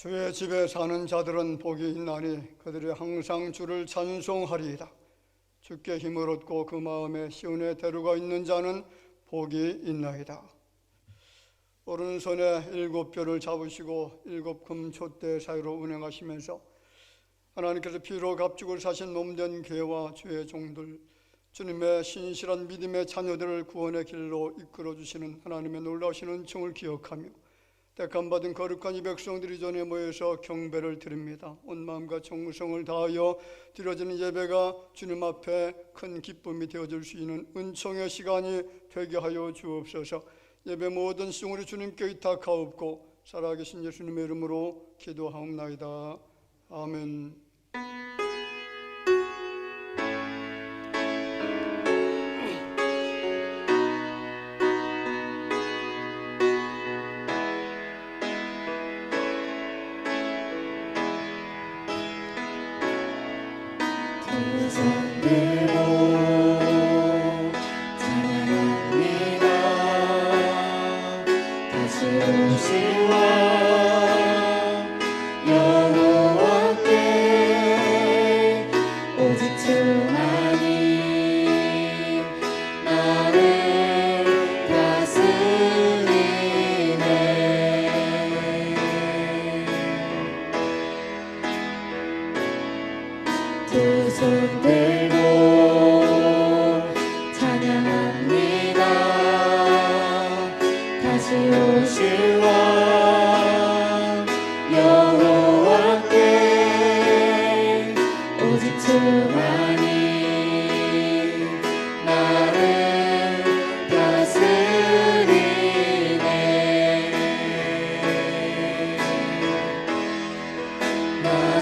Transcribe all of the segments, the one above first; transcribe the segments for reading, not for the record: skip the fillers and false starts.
주의 집에 사는 자들은 복이 있나니 그들이 항상 주를 찬송하리이다. 주께 힘을 얻고 그 마음에 시온에 대루가 있는 자는 복이 있나이다. 오른손에 7뼈를 잡으시고 7금 촛대 사이로 운행하시면서 하나님께서 피로 값주고 사신 몸된 교회와 주의 종들, 주님의 신실한 믿음의 자녀들을 구원의 길로 이끌어주시는 하나님의 놀라우신 은총을 기억하며 택함받은 거룩한 이 백성들이 전에 모여서 경배를 드립니다. 온 마음과 정성을 다하여 드려지는 예배가 주님 앞에 큰 기쁨이 되어줄 수 있는 은총의 시간이 되게 하여 주옵소서. 예배 모든 시종을 주님께 의탁하옵고 살아계신 예수님의 이름으로 기도하옵나이다. 아멘.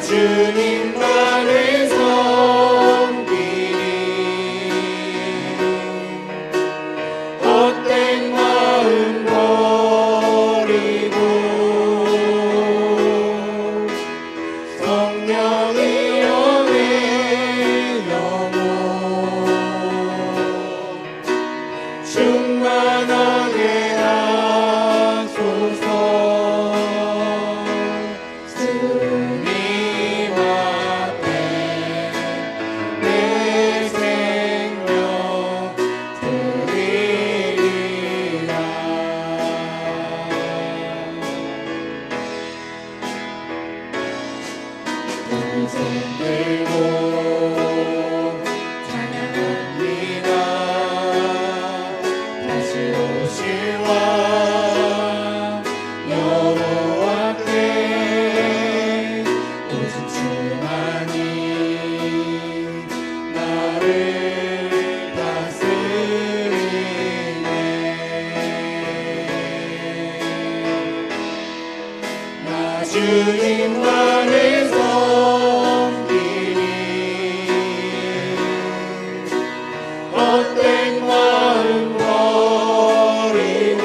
주님만을 섬기니 헛된 마음 버리고 성령이여 내 영혼 충만하게 하소서. 주님만을 섬기니 헛된 마음 버리고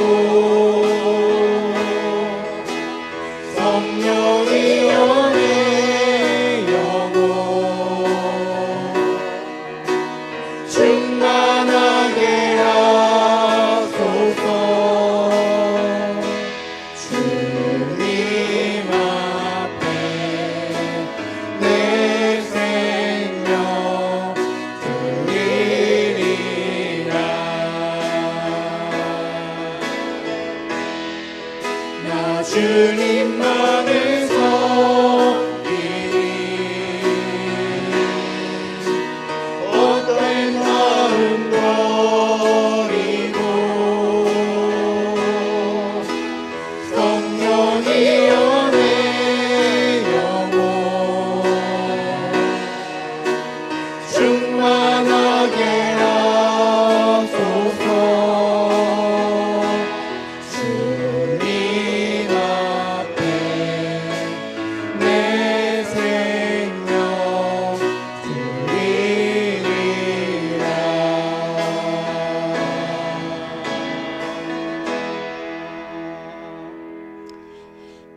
성령이여 내 영혼 충만하게 하소서. 주님만을 섬기니 헛된 마음 버리고 성령이여 내 영혼 충만하게 하소서.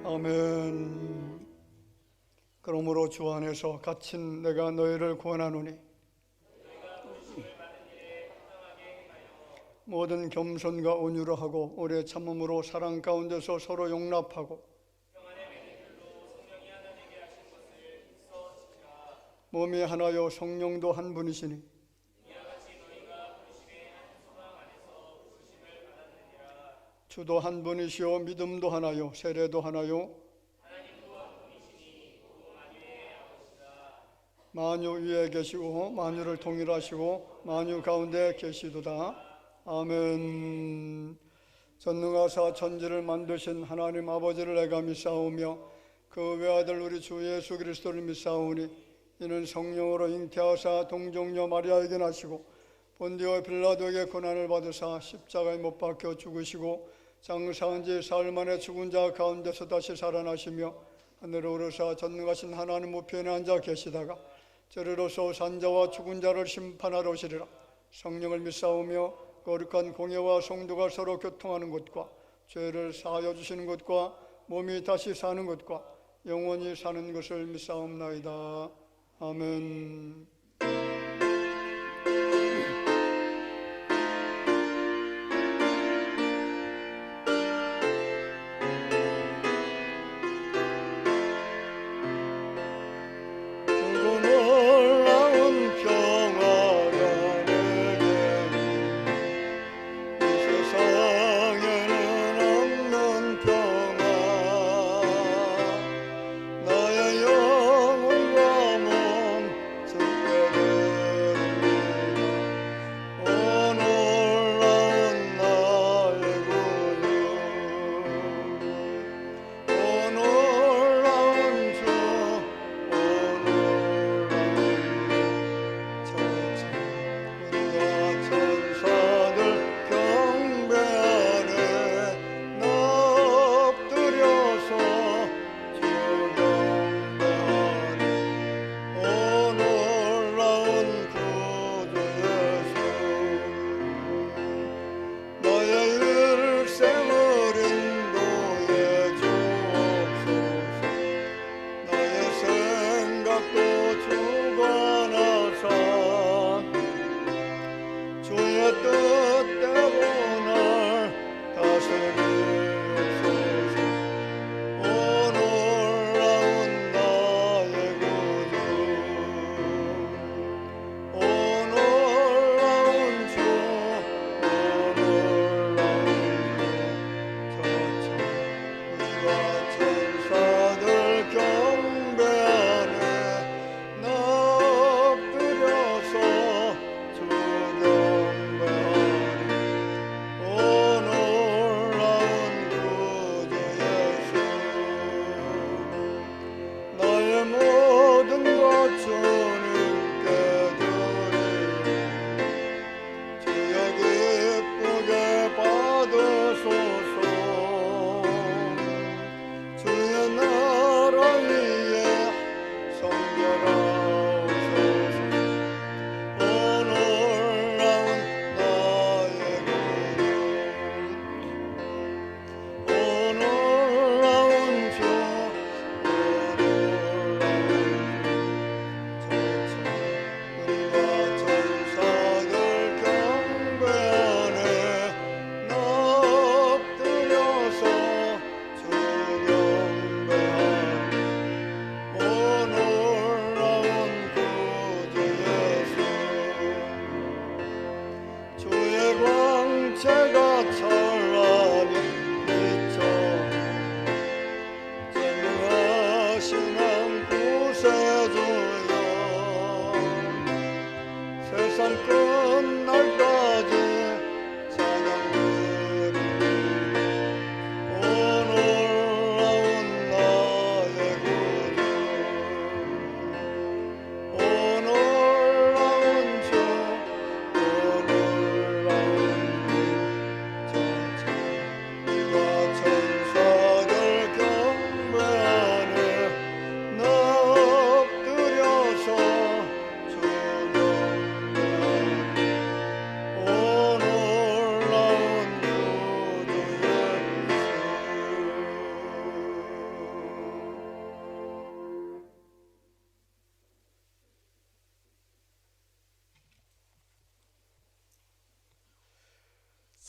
아멘. 그러므로 주 안에서 갇힌 내가 너희를 구원하노니 모든 겸손과 온유로 하고 오래 참음으로 사랑 가운데서 서로 용납하고 몸이 하나요 성령도 한 분이시니 주도 한 분이시요 믿음도 하나요 세례도 하나요 만유 위에 계시고 만유를 통일하시고 만유 가운데 계시도다. 아멘. 전능하사 천지를 만드신 하나님 아버지를 내가 믿사오며 그 외아들 우리 주 예수 그리스도를 믿사오니 이는 성령으로 잉태하사 동정녀 마리아에게 나시고 본디오 빌라도에게 고난을 받으사 십자가에 못 박혀 죽으시고 장사한 지 사흘 만에 죽은 자 가운데서 다시 살아나시며 하늘에 오르사 전능하신 하나님 우편에 앉아 계시다가 저리로서 산자와 죽은 자를 심판하러 오시리라. 성령을 믿사오며 거룩한 공예와 성도가 서로 교통하는 것과 죄를 사하여 주시는 것과 몸이 다시 사는 것과 영원히 사는 것을 믿사옵나이다. 아멘.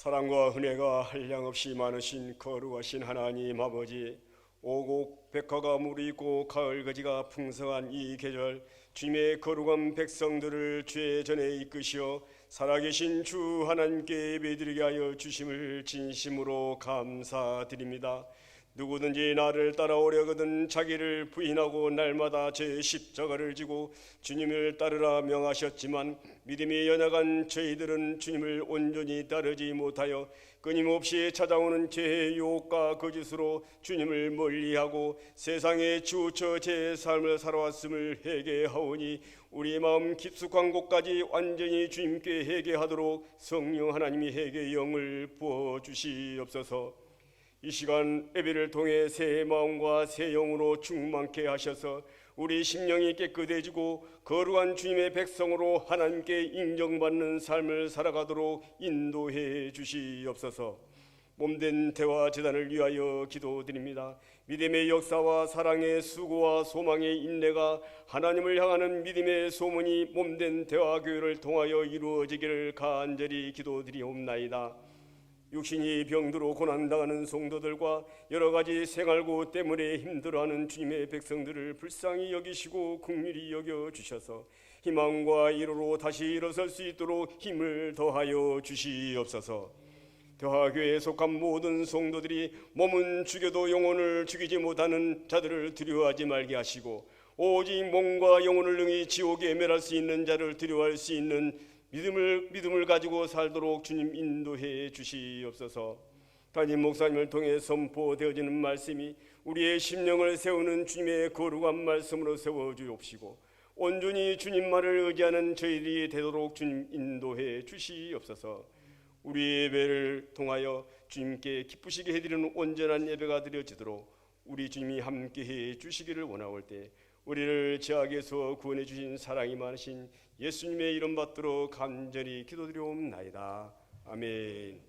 사랑과 은혜가 한량없이 많으신 거룩하신 하나님 아버지, 오곡 백화가 무르익고 가을거지가 풍성한 이 계절 주님의 거룩한 백성들을 주의 전에 이끄시어 살아계신 주 하나님께 예배드리게 하여 주심을 진심으로 감사드립니다. 누구든지 나를 따라오려거든 자기를 부인하고 날마다 제 십자가를 지고 주님을 따르라 명하셨지만 믿음이 연약한 저희들은 주님을 온전히 따르지 못하여 끊임없이 찾아오는 죄의 유혹과 거짓으로 주님을 멀리하고 세상에 치우쳐 제 삶을 살아왔음을 회개하오니 우리 마음 깊숙한 곳까지 완전히 주님께 회개하도록 성령 하나님이 회개의 영을 부어주시옵소서. 이 시간 예배를 통해 새 마음과 새 영으로 충만케 하셔서 우리 심령이 깨끗해지고 거룩한 주님의 백성으로 하나님께 인정받는 삶을 살아가도록 인도해 주시옵소서. 몸된 대화 제단을 위하여 기도드립니다. 믿음의 역사와 사랑의 수고와 소망의 인내가 하나님을 향하는 믿음의 소문이 몸된 대화 교회를 통하여 이루어지기를 간절히 기도드리옵나이다. 육신이 병들어 고난당하는 성도들과 여러 가지 생활고 때문에 힘들어하는 주님의 백성들을 불쌍히 여기시고 긍휼히 여겨 주셔서 희망과 위로로 다시 일어설 수 있도록 힘을 더하여 주시옵소서. 대화교회에 속한 모든 성도들이 몸은 죽여도 영혼을 죽이지 못하는 자들을 두려워하지 말게 하시고 오직 몸과 영혼을 능히 지옥에 멸할 수 있는 자를 두려워할 수 있는 믿음을 가지고 살도록 주님 인도해 주시옵소서. 담임 목사님을 통해 선포되어지는 말씀이 우리의 심령을 세우는 주님의 거룩한 말씀으로 세워주옵시고 온전히 주님 말을 의지하는 저희들이 되도록 주님 인도해 주시옵소서. 우리 예배를 통하여 주님께 기쁘시게 해드리는 온전한 예배가 드려지도록 우리 주님이 함께해 주시기를 원하올 때 우리를 죄악에서 구원해 주신 사랑이 많으신 예수님의 이름 받들어 간절히 기도드리옵나이다. 아멘.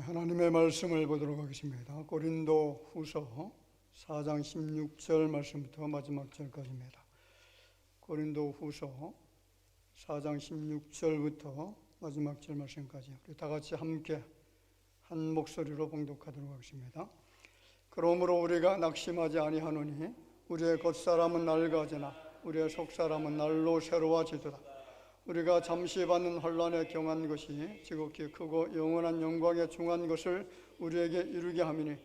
하나님의 말씀을 보도록 하겠습니다. 고린도 후서 4장 16절 말씀부터 마지막 절까지입니다. 고린도 후서 4장 16절부터 마지막 절 말씀까지 우리 다 같이 함께 한 목소리로 봉독하도록 하겠습니다. 그러므로 우리가 낙심하지 아니하노니 우리의 겉사람은 낡아지나 우리의 속사람은 날로 새로워지도다. 우리가 잠시 받는 환난에 경한 것이 지극히 크고 영원한 영광에 중한 것을 우리에게 이루게 함이니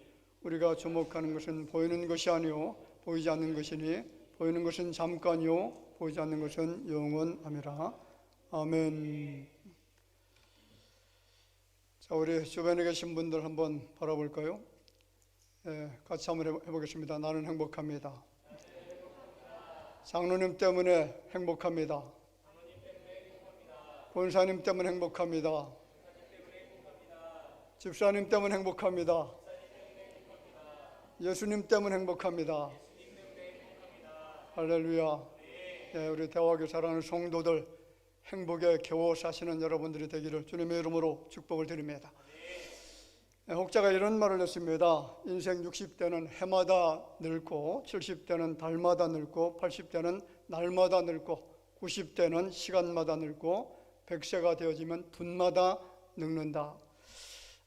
우리가 주목하는 것은 보이는 것이 아니요 보이지 않는 것이니 보이는 것은 잠깐이요 보이지 않는 것은 영원함이라. 아멘. 자, 우리 주변에 계신 분들 한번 바라볼까요? 같이 한번 해보겠습니다. 나는 행복합니다. 장로님 때문에 행복합니다. 권사님 때문에 행복합니다. 집사님 때문에 행복합니다. 예수님 때문에 행복합니다. 할렐루야. 우리 대화교 사랑하는 성도들 행복에 겨워 사시는 여러분들이 되기를 주님의 이름으로 축복을 드립니다. 혹자가 이런 말을 했습니다. 인생 60대는 해마다 늙고 70대는 달마다 늙고 80대는 날마다 늙고 90대는 시간마다 늙고 100세가 되어지면 분마다 늙는다.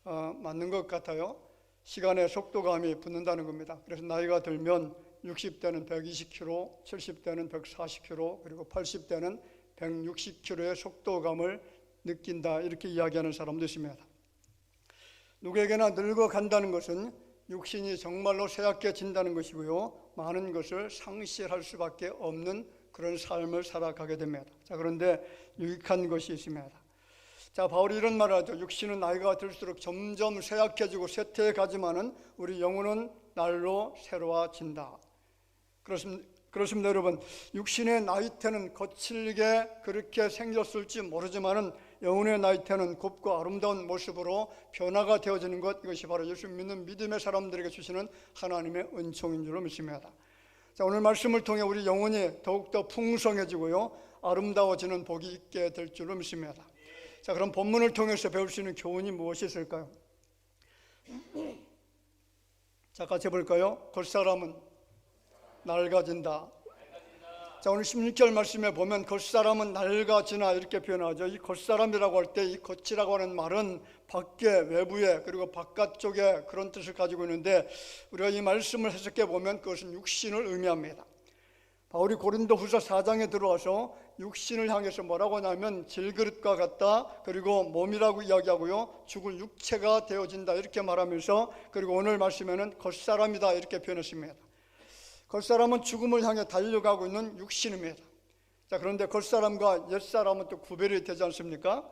맞는 것 같아요. 시간의 속도감이 붙는다는 겁니다. 그래서 나이가 들면 60대는 120km, 70대는 140km, 그리고 80대는 160km의 속도감을 느낀다. 이렇게 이야기하는 사람도 있습니다. 누구에게나 늙어간다는 것은 육신이 정말로 쇠약해진다는 것이고요. 많은 것을 상실할 수밖에 없는 그런 삶을 살아가게 됩니다. 자, 그런데 유익한 것이 있습니다. 자, 바울이 이런 말을 하죠. 육신은 나이가 들수록 점점 쇠약해지고 쇠퇴해가지만은 우리 영혼은 날로 새로워진다. 그렇습니다, 여러분. 육신의 나이테는 거칠게 그렇게 생겼을지 모르지만은 영혼의 나이테는 곱고 아름다운 모습으로 변화가 되어지는 것, 이것이 바로 예수 믿는 믿음의 사람들에게 주시는 하나님의 은총인 줄로 믿습니다. 자, 오늘 말씀을 통해 우리 영혼이 더욱더 풍성해지고요, 아름다워지는 복이 있게 될 줄로 믿습니다. 자, 그럼 본문을 통해서 배울 수 있는 교훈이 무엇이 있을까요? 자, 같이 볼까요? 겉사람은 낡아진다. 자, 오늘 16절 말씀에 보면 겉사람은 낡아지나 이렇게 표현하죠. 이 겉사람이라고 할 때 이 겉이라고 하는 말은 밖에, 외부에, 그리고 바깥쪽에 그런 뜻을 가지고 있는데, 우리가 이 말씀을 해석해 보면 그것은 육신을 의미합니다. 바울이 고린도후서 4장에 들어와서 육신을 향해서 뭐라고 하냐면 질그릇과 같다, 그리고 몸이라고 이야기하고요, 죽을 육체가 되어진다 이렇게 말하면서, 그리고 오늘 말씀에는 겉사람이다 이렇게 표현했습니다. 겉사람은 죽음을 향해 달려가고 있는 육신입니다. 자, 그런데 겉사람과 옛사람은 또 구별이 되지 않습니까?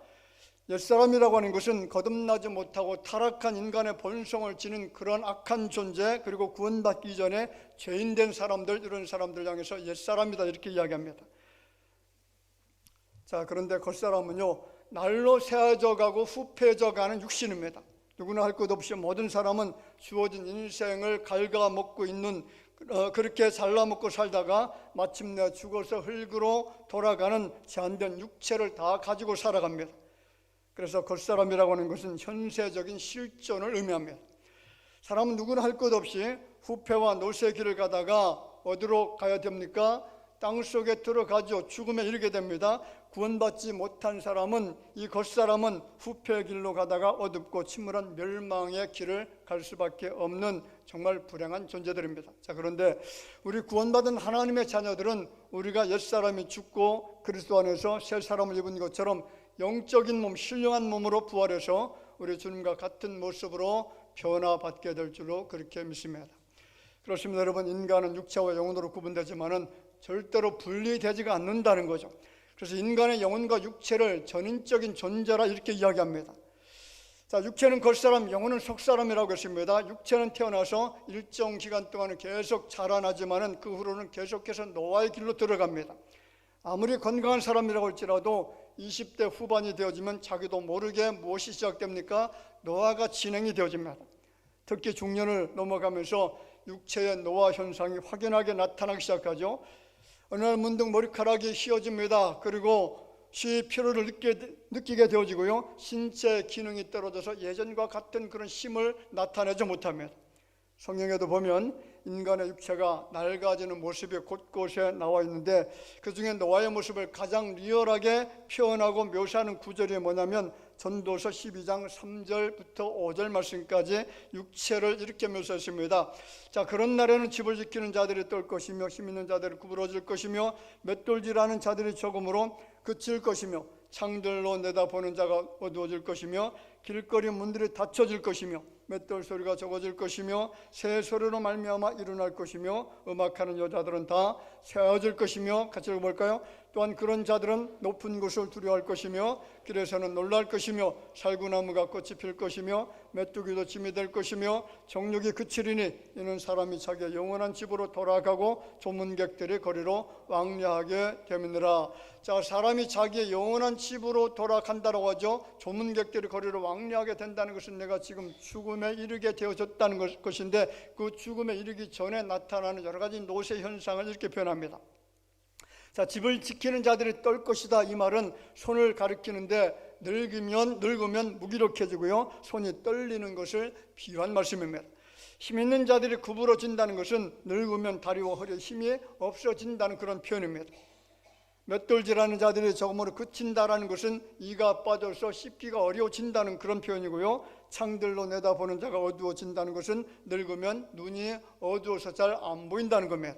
옛사람이라고 하는 것은 거듭나지 못하고 타락한 인간의 본성을 지닌 그런 악한 존재, 그리고 구원받기 이전에 죄인된 사람들, 이런 사람들 향해서 옛사람이다 이렇게 이야기합니다. 자, 그런데 겉사람은요, 날로 새어져 가고 후패져 가는 육신입니다. 누구나 할 것 없이 모든 사람은 주어진 인생을 갉아먹고 있는, 그렇게 잘라먹고 살다가 마침내 죽어서 흙으로 돌아가는 제한된 육체를 다 가지고 살아갑니다. 그래서 겉사람이라고 하는 것은 현세적인 실존을 의미합니다. 사람은 누구나 할 것 없이 후패와 노쇠의 길을 가다가 어디로 가야 됩니까? 땅속에 들어가죠. 죽음에 이르게 됩니다. 구원받지 못한 사람은, 이 겉사람은 후패의 길로 가다가 어둡고 침울한 멸망의 길을 갈 수밖에 없는 정말 불행한 존재들입니다. 자, 그런데 우리 구원받은 하나님의 자녀들은 우리가 옛사람이 죽고 그리스도 안에서 새 사람을 입은 것처럼 영적인 몸, 신령한 몸으로 부활해서 우리 주님과 같은 모습으로 변화받게 될 줄로 그렇게 믿습니다. 그렇습니다. 여러분, 인간은 육체와 영혼으로 구분되지만은 절대로 분리되지가 않는다는 거죠. 그래서 인간의 영혼과 육체를 전인적인 존재라 이렇게 이야기합니다. 자, 육체는 겉사람, 영혼은 속사람이라고 했습니다. 육체는 태어나서 일정 기간 동안은 계속 자라나지만은 그 후로는 계속해서 노화의 길로 들어갑니다. 아무리 건강한 사람이라고 할지라도 20대 후반이 되어지면 자기도 모르게 무엇이 시작됩니까? 노화가 진행이 되어집니다. 특히 중년을 넘어가면서 육체의 노화 현상이 확연하게 나타나기 시작하죠. 어느 날 문득 머리카락이 휘어집니다. 그리고 피로를 느끼게 되어지고요, 신체 기능이 떨어져서 예전과 같은 그런 힘을 나타내지 못합니다. 성경에도 보면 인간의 육체가 낡아지는 모습이 곳곳에 나와 있는데, 그 중에 노화의 모습을 가장 리얼하게 표현하고 묘사하는 구절이 뭐냐면 전도서 12장 3절부터 5절 말씀까지 육체를 이렇게 묘사했습니다. 자, 그런 날에는 집을 지키는 자들이 떨 것이며 힘 있는 자들이 구부러질 것이며 맷돌질하는 자들이 조금으로 그칠 것이며 창들로 내다보는 자가 어두워질 것이며 길거리 문들이 닫혀질 것이며 맷돌 소리가 적어질 것이며 새 소리로 말미암아 일어날 것이며 음악하는 여자들은 다 세워질 것이며, 같이 읽어볼까요? 또한 그런 자들은 높은 곳을 두려워할 것이며 길에서는 놀랄 것이며 살구나무가 꽃이 필 것이며 메뚜기도 짐이 될 것이며 정욕이 그치리니 이는 사람이 자기의 영원한 집으로 돌아가고 조문객들이 거리로 왕래하게 됨이니라. 자, 사람이 자기의 영원한 집으로 돌아간다고 하죠. 조문객들이 거리로 왕래하게 된다는 것은 내가 지금 죽음에 이르게 되어졌다는 것인데, 그 죽음에 이르기 전에 나타나는 여러 가지 노쇠 현상을 이렇게 표현합니다. 자, 집을 지키는 자들이 떨 것이다, 이 말은 손을 가리키는데 늙으면 무기력해지고요, 손이 떨리는 것을 비유한 말씀입니다. 힘 있는 자들이 구부러진다는 것은 늙으면 다리와 허리에 힘이 없어진다는 그런 표현입니다. 맷돌질하는 자들이 조금으로 그친다라는 것은 이가 빠져서 씹기가 어려워진다는 그런 표현이고요, 창들로 내다보는 자가 어두워진다는 것은 늙으면 눈이 어두워서 잘 안 보인다는 겁니다.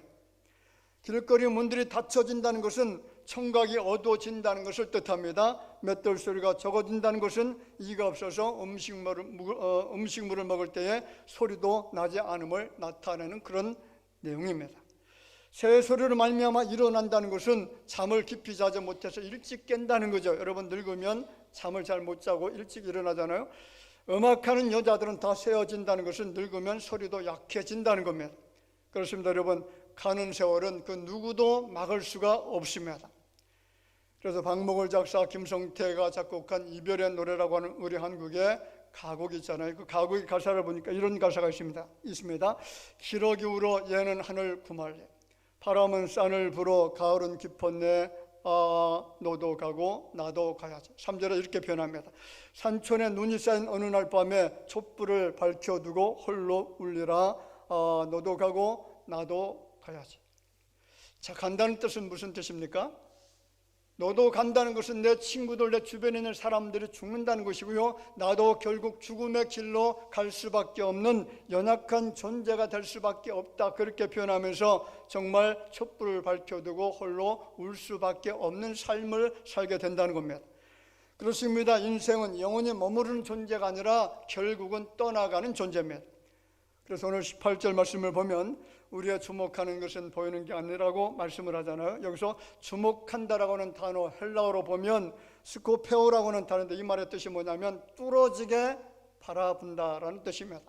길거리 문들이 닫혀진다는 것은 청각이 어두워진다는 것을 뜻합니다. 맷돌 소리가 적어진다는 것은 이가 없어서 음식물을 먹을 때에 소리도 나지 않음을 나타내는 그런 내용입니다. 새 소리로 말미암아 일어난다는 것은 잠을 깊이 자지 못해서 일찍 깬다는 거죠. 여러분, 늙으면 잠을 잘 못 자고 일찍 일어나잖아요. 음악하는 여자들은 다 세어진다는 것은 늙으면 소리도 약해진다는 겁니다. 그렇습니다. 여러분, 가는 세월은 그 누구도 막을 수가 없습니다. 그래서 박목월 작사, 김성태가 작곡한 이별의 노래라고 하는 우리 한국의 가곡 있잖아요. 그 가곡의 가사를 보니까 이런 가사가 있습니다. 기러기 울어 얘는 하늘 구말래, 바람은 싼을 불어 가을은 깊었네, 너도 가고 나도 가야지. 3절에 이렇게 표현합니다. 산촌에 눈이 쌓인 어느 날 밤에 촛불을 밝혀두고 홀로 울리라. 너도 가고 나도 가야지. 자, 간다는 뜻은 무슨 뜻입니까? 너도 간다는 것은 내 친구들, 내 주변에 있는 사람들이 죽는다는 것이고요, 나도 결국 죽음의 길로 갈 수밖에 없는 연약한 존재가 될 수밖에 없다, 그렇게 표현하면서 정말 촛불을 밝혀두고 홀로 울 수밖에 없는 삶을 살게 된다는 겁니다. 그렇습니다. 인생은 영원히 머무르는 존재가 아니라 결국은 떠나가는 존재입니다. 그래서 오늘 18절 말씀을 보면 우리가 주목하는 것은 보이는 게 아니라고 말씀을 하잖아요. 여기서 주목한다라고 하는 단어 헬라어로 보면 스코페오라고 하는 단어인데, 이 말의 뜻이 뭐냐면 뚫어지게 바라본다라는 뜻입니다.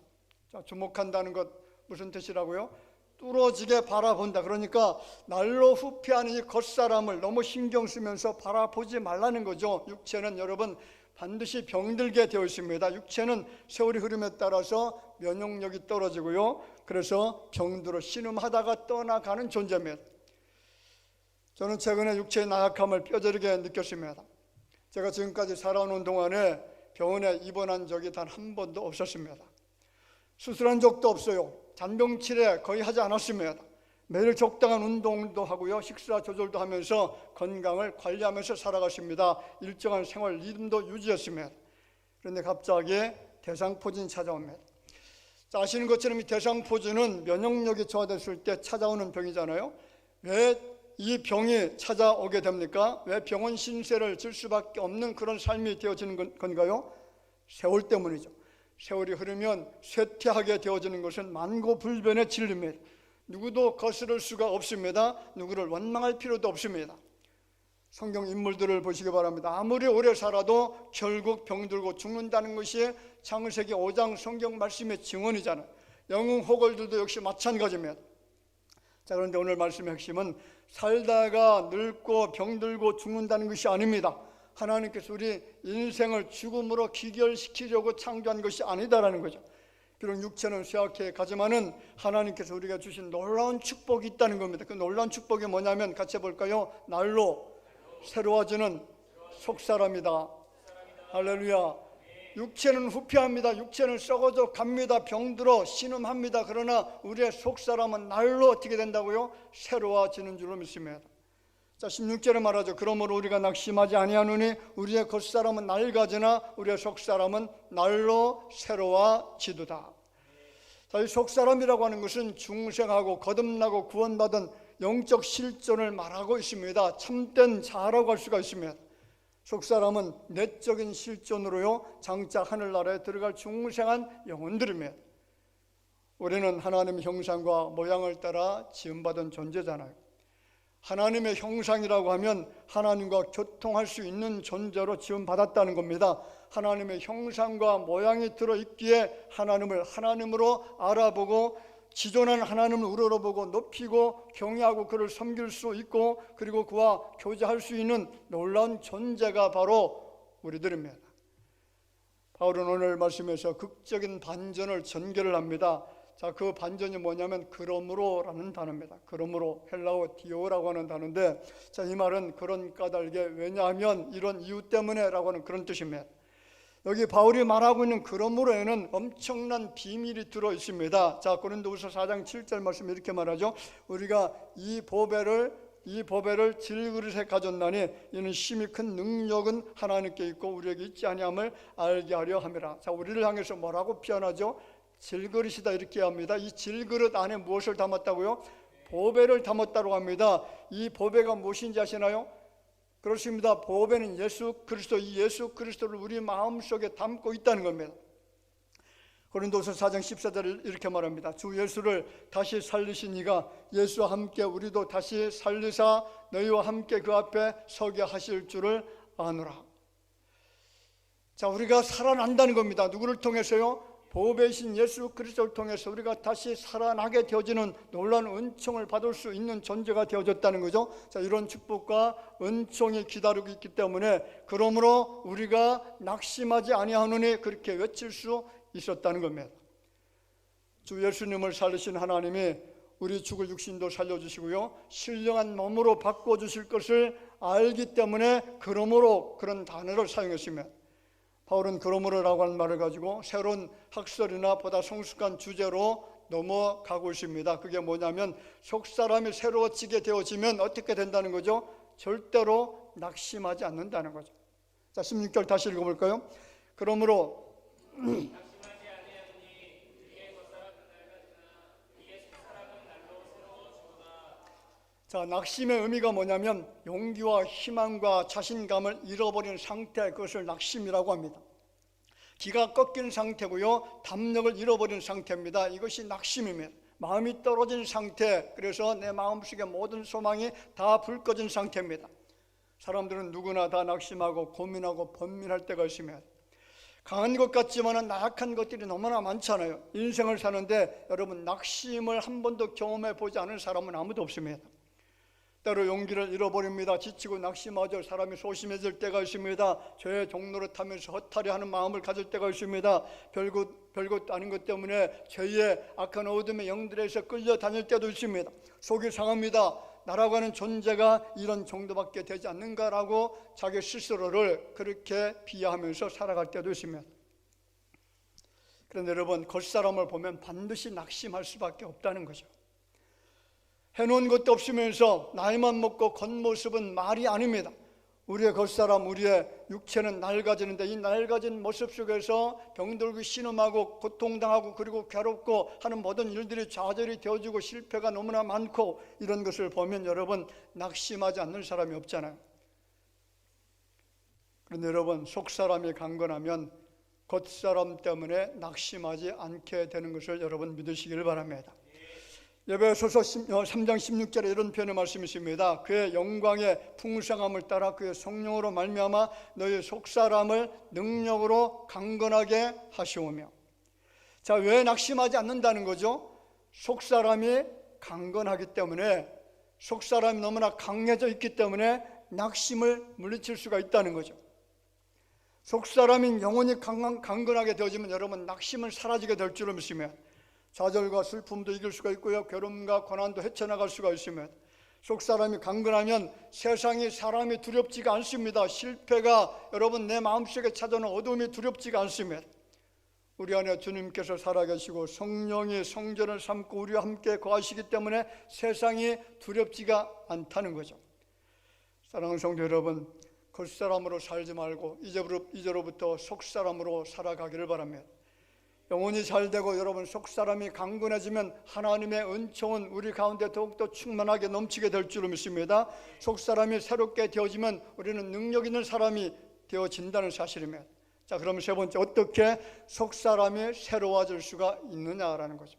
자, 주목한다는 것 무슨 뜻이라고요? 뚫어지게 바라본다. 그러니까 날로 후피하는 이 겉사람을 너무 신경 쓰면서 바라보지 말라는 거죠. 육체는 여러분 반드시 병들게 되어 있습니다. 육체는 세월이 흐름에 따라서 면역력이 떨어지고요, 그래서 병들어 신음하다가 떠나가는 존재입니다. 저는 최근에 육체의 나약함을 뼈저리게 느꼈습니다. 제가 지금까지 살아오는 동안에 병원에 입원한 적이 단 한 번도 없었습니다. 수술한 적도 없어요. 잔병 치레 거의 하지 않았습니다. 매일 적당한 운동도 하고요, 식사 조절도 하면서 건강을 관리하면서 살아갔습니다. 일정한 생활 리듬도 유지했습니다. 그런데 갑자기 대상포진이 찾아옵니다. 자, 아시는 것처럼 이 대상포진은 면역력이 저하됐을 때 찾아오는 병이잖아요. 왜 이 병이 찾아오게 됩니까? 왜 병원 신세를 질 수밖에 없는 그런 삶이 되어지는 건가요? 세월 때문이죠. 세월이 흐르면 쇠퇴하게 되어지는 것은 만고불변의 진리입니다. 누구도 거스를 수가 없습니다. 누구를 원망할 필요도 없습니다. 성경 인물들을 보시기 바랍니다. 아무리 오래 살아도 결국 병들고 죽는다는 것이 창세기 5장 성경 말씀의 증언이잖아요. 영웅 호걸들도 역시 마찬가지입니다. 자, 그런데 오늘 말씀의 핵심은 살다가 늙고 병들고 죽는다는 것이 아닙니다. 하나님께서 우리 인생을 죽음으로 기결시키려고 창조한 것이 아니다라는 거죠. 비록 육체는 쇠약해 가지만은 하나님께서 우리가 주신 놀라운 축복이 있다는 겁니다. 그 놀라운 축복이 뭐냐면 같이 볼까요? 날로 새로워지는 속사람이다. 할렐루야. 육체는 후피합니다. 육체는 썩어져 갑니다. 병들어 신음합니다. 그러나 우리의 속사람은 날로 어떻게 된다고요? 새로워지는 줄로 믿습니다. 자, 16절에 말하죠. 그러므로 우리가 낙심하지 아니하노니 우리의 겉사람은 낡아지나 우리의 속사람은 날로 새로워지도다. 자, 이 속사람이라고 하는 것은 중생하고 거듭나고 구원받은 영적 실존을 말하고 있습니다. 참된 자아라고 할 수가 있습니다. 속사람은 내적인 실존으로요, 장차 하늘나라에 들어갈 중생한 영혼들입니다. 우리는 하나님의 형상과 모양을 따라 지음받은 존재잖아요. 하나님의 형상이라고 하면 하나님과 교통할 수 있는 존재로 지음받았다는 겁니다. 하나님의 형상과 모양이 들어있기에 하나님을 하나님으로 알아보고 지존한 하나님을 우러러보고 높이고 경외하고 그를 섬길 수 있고, 그리고 그와 교제할 수 있는 놀라운 존재가 바로 우리들입니다. 바울은 오늘 말씀에서 극적인 반전을 전개를 합니다. 자, 그 반전이 뭐냐면 그러므로라는 단어입니다. 그러므로, 헬라어 디오라고 하는 단어인데, 자, 이 말은 그런 까닭에, 왜냐하면 이런 이유 때문에라고 하는 그런 뜻입니다. 여기 바울이 말하고 있는 그러므로에는 엄청난 비밀이 들어 있습니다. 자, 고린도후서 4장 7절 말씀 이렇게 말하죠. 우리가 이 보배를 질그릇에 가졌나니 이는 심히 큰 능력은 하나님께 있고 우리에게 있지 아니함을 알게 하려 함이라. 자, 우리를 향해서 뭐라고 표현하죠? 질그릇이다, 이렇게 합니다. 이 질그릇 안에 무엇을 담았다고요? 보배를 담았다고 합니다. 이 보배가 무엇인지 아시나요? 그렇습니다. 보배는 예수 그리스도, 이 예수 그리스도를 우리 마음속에 담고 있다는 겁니다. 고린도서 4장 14절을 이렇게 말합니다. 주 예수를 다시 살리신 이가 예수와 함께 우리도 다시 살리사 너희와 함께 그 앞에 서게 하실 줄을 아노라. 자, 우리가 살아난다는 겁니다. 누구를 통해서요? 보배이신 예수 그리스도를 통해서 우리가 다시 살아나게 되어지는 놀라운 은총을 받을 수 있는 존재가 되어졌다는 거죠. 자, 이런 축복과 은총이 기다리고 있기 때문에 그러므로 우리가 낙심하지 아니하노니 그렇게 외칠 수 있었다는 겁니다. 주 예수님을 살리신 하나님이 우리 죽을 육신도 살려주시고요, 신령한 몸으로 바꿔주실 것을 알기 때문에 그러므로 그런 단어를 사용했으면, 바울은 그러므로라고 하는 말을 가지고 새로운 학설이나 보다 성숙한 주제로 넘어가고 있습니다. 그게 뭐냐면 속사람이 새로워지게 되어지면 어떻게 된다는 거죠? 절대로 낙심하지 않는다는 거죠. 자, 16절 다시 읽어볼까요? 그러므로 자, 낙심의 의미가 뭐냐면 용기와 희망과 자신감을 잃어버린 상태, 그것을 낙심이라고 합니다. 기가 꺾인 상태고요, 담력을 잃어버린 상태입니다. 이것이 낙심입니다. 마음이 떨어진 상태, 그래서 내 마음속에 모든 소망이 다 불 꺼진 상태입니다. 사람들은 누구나 다 낙심하고 고민하고 번민할 때가 있으면, 강한 것 같지만 나약한 것들이 너무나 많잖아요. 인생을 사는데 여러분, 낙심을 한 번도 경험해 보지 않은 사람은 아무도 없습니다. 때로 용기를 잃어버립니다. 지치고 낙심하죠. 사람이 소심해질 때가 있습니다. 죄의 종로를 타면서 허탈해하는 마음을 가질 때가 있습니다. 별것 아닌 것 때문에 죄의 악한 어둠의 영들에서 끌려다닐 때도 있습니다. 속이 상합니다. 나라고 하는 존재가 이런 정도밖에 되지 않는가라고 자기 스스로를 그렇게 비하하면서 살아갈 때도 있습니다. 그런데 여러분, 겉사람을 보면 반드시 낙심할 수밖에 없다는 거죠. 해놓은 것도 없으면서 나이만 먹고 겉모습은 말이 아닙니다. 우리의 겉사람, 우리의 육체는 낡아지는데 이 낡아진 모습 속에서 병들고 신음하고 고통당하고 그리고 괴롭고 하는 모든 일들이 좌절이 되어지고 실패가 너무나 많고, 이런 것을 보면 여러분, 낙심하지 않는 사람이 없잖아요. 그런데 여러분, 속사람이 강건하면 겉사람 때문에 낙심하지 않게 되는 것을 여러분 믿으시길 바랍니다. 에베소서 3장 16절에 이런 표현의 말씀이 있습니다. 그의 영광의 풍성함을 따라 그의 성령으로 말미암아 너희 속사람을 능력으로 강건하게 하시오며. 자, 왜 낙심하지 않는다는 거죠? 속사람이 강건하기 때문에, 속사람이 너무나 강해져 있기 때문에 낙심을 물리칠 수가 있다는 거죠. 속사람인 영혼이 강건하게 되어지면 여러분, 낙심은 사라지게 될 줄을 믿으며 좌절과 슬픔도 이길 수가 있고요, 괴로움과 고난도 헤쳐나갈 수가 있으며, 속사람이 강건하면 세상이 사람이 두렵지가 않습니다. 실패가 여러분 내 마음속에 찾아오는 어둠이 두렵지가 않습니다. 우리 안에 주님께서 살아계시고 성령이 성전을 삼고 우리와 함께 거하시기 때문에 세상이 두렵지가 않다는 거죠. 사랑하는 성도 여러분, 겉사람으로 살지 말고 이제로부터 속사람으로 살아가기를 바랍니다. 영혼이 잘되고 여러분 속사람이 강건해지면 하나님의 은총은 우리 가운데 더욱더 충만하게 넘치게 될 줄을 믿습니다. 속사람이 새롭게 되어지면 우리는 능력 있는 사람이 되어진다는 사실입니다. 자, 그럼 세 번째, 어떻게 속사람이 새로워질 수가 있느냐라는 거죠.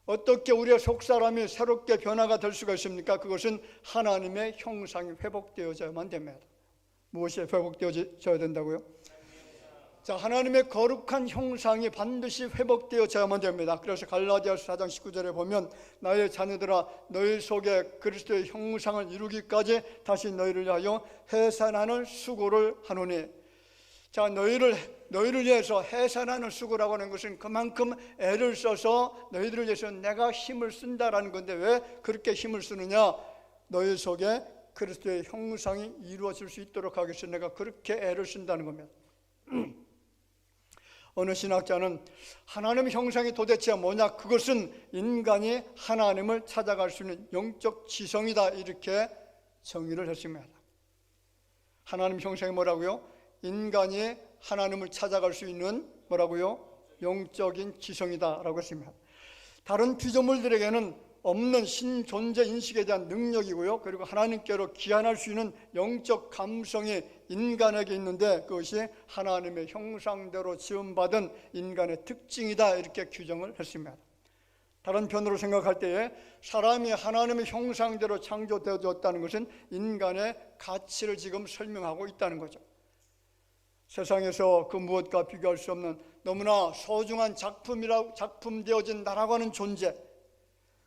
어떻게 우리의 속사람이 새롭게 변화가 될 수가 있습니까? 그것은 하나님의 형상이 회복되어져야만 됩니다. 무엇이 회복되어져야 된다고요? 자, 하나님의 거룩한 형상이 반드시 회복되어져야만 됩니다. 그래서 갈라디아서 4장 19절에 보면 나의 자녀들아 너희 속에 그리스도의 형상을 이루기까지 다시 너희를 위하여 해산하는 수고를 하노니. 자, 너희를 위해서 해산하는 수고라고 하는 것은 그만큼 애를 써서 너희들을 위해서 내가 힘을 쓴다라는 건데, 왜 그렇게 힘을 쓰느냐? 너희 속에 그리스도의 형상이 이루어질 수 있도록 하기 위해서 내가 그렇게 애를 쓴다는 겁니다. 어느 신학자는 하나님의 형상이 도대체 뭐냐? 그것은 인간이 하나님을 찾아갈 수 있는 영적 지성이다, 이렇게 정의를 했습니다. 하나님 형상이 뭐라고요? 인간이 하나님을 찾아갈 수 있는 뭐라고요? 영적인 지성이다라고 했습니다. 다른 피조물들에게는 없는 신존재 인식에 대한 능력이고요, 그리고 하나님께로 귀환할 수 있는 영적 감성이 인간에게 있는데 그것이 하나님의 형상대로 지음받은 인간의 특징이다, 이렇게 규정을 했습니다. 다른 편으로 생각할 때에 사람이 하나님의 형상대로 창조되어졌다는 것은 인간의 가치를 지금 설명하고 있다는 거죠. 세상에서 그 무엇과 비교할 수 없는 너무나 소중한 작품 되어진 나라고 하는 존재,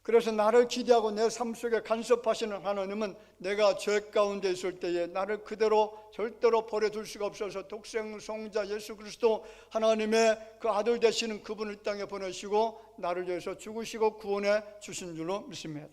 그래서 나를 기대하고 내 삶 속에 간섭하시는 하나님은 내가 죄 가운데 있을 때에 나를 그대로 절대로 버려둘 수가 없어서 독생성자 예수 그리스도 하나님의 그 아들 되시는 그분을 땅에 보내시고 나를 위해서 죽으시고 구원해 주신 줄로 믿습니다.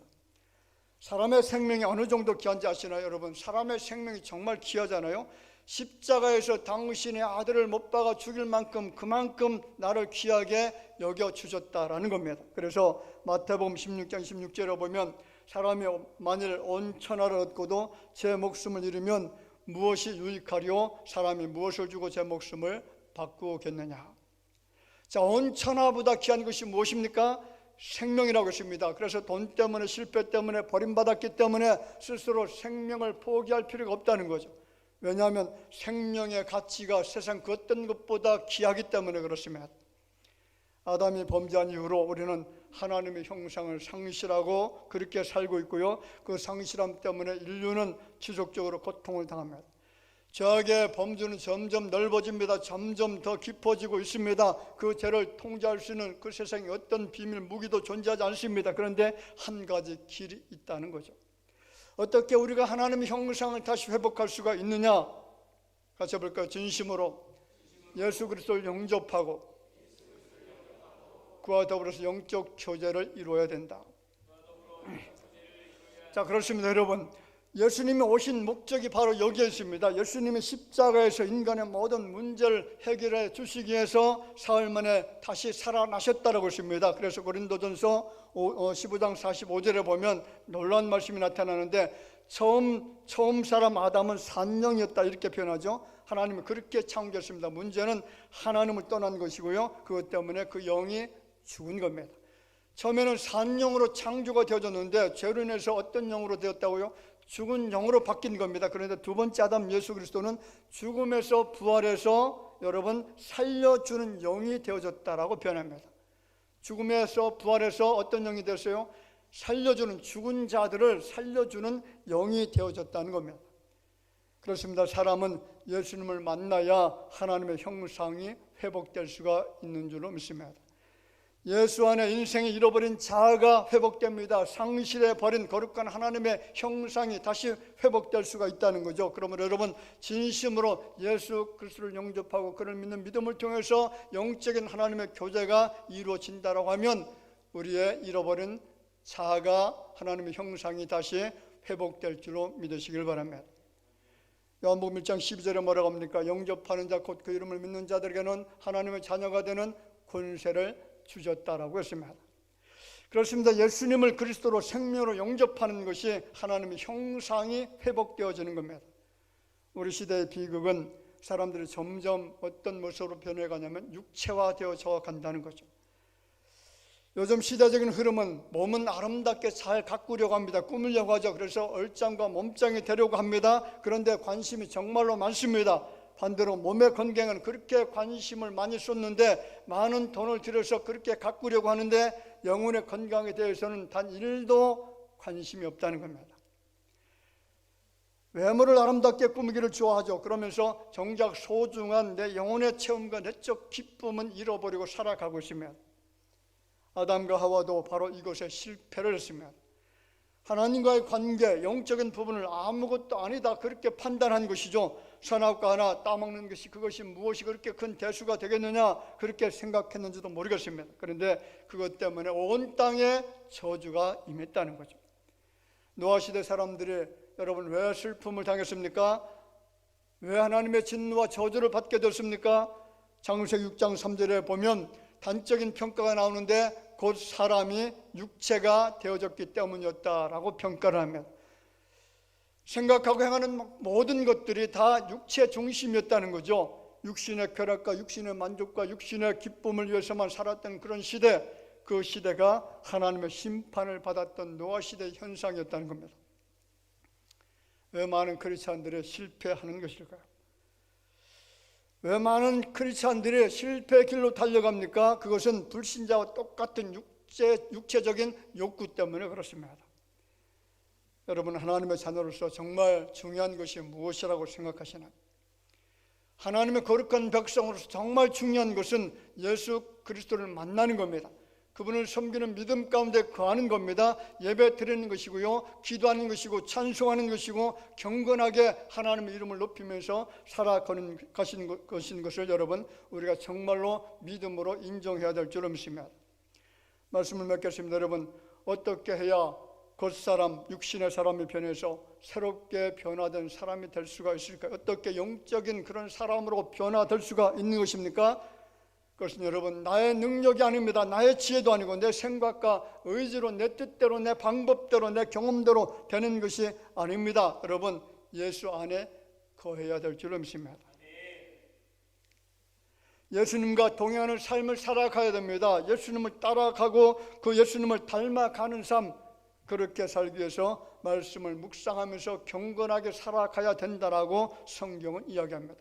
사람의 생명이 어느 정도 귀한지 아시나요, 여러분? 사람의 생명이 정말 귀하잖아요. 십자가에서 당신의 아들을 못 박아 죽일 만큼 그만큼 나를 귀하게 여겨 주셨다라는 겁니다. 그래서 마태복음 16장 16절에 보면 사람이 만일 온 천하를 얻고도 제 목숨을 잃으면 무엇이 유익하리요? 사람이 무엇을 주고 제 목숨을 바꾸겠느냐? 자, 온 천하보다 귀한 것이 무엇입니까? 생명이라고 했습니다. 그래서 돈 때문에, 실패 때문에, 버림받았기 때문에 스스로 생명을 포기할 필요가 없다는 거죠. 왜냐하면 생명의 가치가 세상 그 어떤 것보다 귀하기 때문에 그렇습니다. 아담이 범죄한 이후로 우리는 하나님의 형상을 상실하고 그렇게 살고 있고요. 그 상실함 때문에 인류는 지속적으로 고통을 당합니다. 죄악의 범주는 점점 넓어집니다. 점점 더 깊어지고 있습니다. 그 죄를 통제할 수 있는 그 세상에 어떤 비밀 무기도 존재하지 않습니다. 그런데 한 가지 길이 있다는 거죠. 어떻게 우리가 하나님의 형상을 다시 회복할 수가 있느냐? 같이 해볼까요? 진심으로 예수 그리스도를 영접하고 그와 더불어서 영적 교제를 이루어야 된다. 자, 그렇습니다, 여러분. 예수님이 오신 목적이 바로 여기에 있습니다. 예수님이 십자가에서 인간의 모든 문제를 해결해 주시기 위해서 사흘 만에 다시 살아나셨다고 했습니다. 그래서 고린도전서 15장 45절에 보면 놀라운 말씀이 나타나는데 처음 사람 아담은 산영이었다 이렇게 표현하죠. 하나님은 그렇게 창조했습니다. 문제는 하나님을 떠난 것이고요. 그것 때문에 그 영이 죽은 겁니다. 처음에는 산영으로 창조가 되어졌는데 죄로 인해서 어떤 영으로 되었다고요? 죽은 영으로 바뀐 겁니다. 그런데 두 번째 아담 예수 그리스도는 죽음에서 부활해서 여러분 살려주는 영이 되어졌다라고 표현합니다. 죽음에서 부활해서 어떤 영이 되었어요? 살려주는, 죽은 자들을 살려주는 영이 되어졌다는 겁니다. 그렇습니다. 사람은 예수님을 만나야 하나님의 형상이 회복될 수가 있는 줄로 믿습니다. 예수 안에 인생이 잃어버린 자아가 회복됩니다. 상실해버린 거룩한 하나님의 형상이 다시 회복될 수가 있다는 거죠. 그러므로 여러분 진심으로 예수 그리스도를 영접하고 그를 믿는 믿음을 통해서 영적인 하나님의 교제가 이루어진다고 하면 우리의 잃어버린 자아가 하나님의 형상이 다시 회복될 줄로 믿으시길 바랍니다. 요한복음 1장 12절에 뭐라고 합니까? 영접하는 자 곧 그 이름을 믿는 자들에게는 하나님의 자녀가 되는 권세를 주셨다라고 했습니다. 그렇습니다. 예수님을 그리스도로 생명으로 영접하는 것이 하나님의 형상이 회복되어지는 겁니다. 우리 시대의 비극은 사람들이 점점 어떤 모습으로 변해가냐면 육체화되어져 간다는 거죠. 요즘 시대적인 흐름은 몸은 아름답게 잘 가꾸려고 합니다. 꾸미려고 하죠. 그래서 얼짱과 몸짱이 되려고 합니다. 그런데 관심이 정말로 많습니다. 반대로 몸의 건강은 그렇게 관심을 많이 쏟는데 많은 돈을 들여서 그렇게 가꾸려고 하는데 영혼의 건강에 대해서는 단 1도 관심이 없다는 겁니다. 외모를 아름답게 꾸미기를 좋아하죠. 그러면서 정작 소중한 내 영혼의 체험과 내적 기쁨은 잃어버리고 살아가고 있으면 아담과 하와도 바로 이것에 실패를 했습니다. 하나님과의 관계, 영적인 부분을 아무것도 아니다 그렇게 판단한 것이죠. 선악과 하나 따먹는 것이 그것이 무엇이 그렇게 큰 대수가 되겠느냐 그렇게 생각했는지도 모르겠습니다. 그런데 그것 때문에 온 땅에 저주가 임했다는 거죠. 노아 시대 사람들이 여러분 왜 슬픔을 당했습니까? 왜 하나님의 진노와 저주를 받게 됐습니까? 창세기 6장 3절에 보면 단적인 평가가 나오는데 곧 사람이 육체가 되어졌기 때문이었다라고 평가를 합니다. 생각하고 행하는 모든 것들이 다 육체 중심이었다는 거죠. 육신의 쾌락과 육신의 만족과 육신의 기쁨을 위해서만 살았던 그런 시대, 그 시대가 하나님의 심판을 받았던 노아 시대의 현상이었다는 겁니다. 왜 많은 크리스찬들이 실패하는 것일까요? 왜 많은 크리스찬들이 실패의 길로 달려갑니까? 그것은 불신자와 똑같은 육체적인 욕구 때문에 그렇습니다. 여러분 하나님의 자녀로서 정말 중요한 것이 무엇이라고 생각하시나요? 하나님의 거룩한 백성으로서 정말 중요한 것은 예수 그리스도를 만나는 겁니다. 그분을 섬기는 믿음 가운데 거하는 겁니다. 예배 드리는 것이고요, 기도하는 것이고 찬송하는 것이고 경건하게 하나님의 이름을 높이면서 살아가는 것인 것을 여러분 우리가 정말로 믿음으로 인정해야 될 줄로 믿습니다. 말씀을 맺겠습니다. 여러분 어떻게 해야 겉사람, 육신의 사람이 변해서 새롭게 변화된 사람이 될 수가 있을까요? 어떻게 영적인 그런 사람으로 변화될 수가 있는 것입니까? 그것은 여러분 나의 능력이 아닙니다. 나의 지혜도 아니고 내 생각과 의지로 내 뜻대로 내 방법대로 내 경험대로 되는 것이 아닙니다. 여러분 예수 안에 거해야 될 줄로 믿습니다. 예수님과 동행하는 삶을 살아가야 됩니다. 예수님을 따라가고 그 예수님을 닮아가는 삶, 그렇게 살기 위해서 말씀을 묵상하면서 경건하게 살아가야 된다라고 성경은 이야기합니다.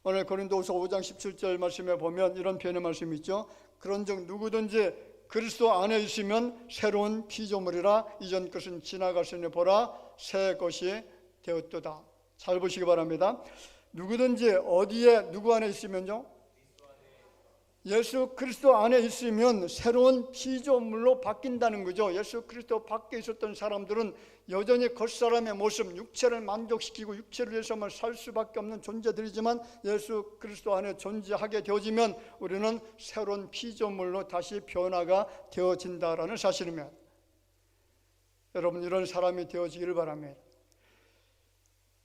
오늘 고린도후서 5장 17절 말씀에 보면 이런 표현의 말씀이 있죠. 그런즉 누구든지 그리스도 안에 있으면 새로운 피조물이라 이전 것은 지나갔으니 보라 새 것이 되었도다. 잘 보시기 바랍니다. 누구든지 어디에 누구 안에 있으면요? 예수 그리스도 안에 있으면 새로운 피조물로 바뀐다는 거죠. 예수 그리스도 밖에 있었던 사람들은 여전히 겉사람의 모습, 육체를 만족시키고 육체를 위해서만 살 수밖에 없는 존재들이지만 예수 그리스도 안에 존재하게 되어지면 우리는 새로운 피조물로 다시 변화가 되어진다라는 사실입니다. 여러분 이런 사람이 되어지기를 바랍니다.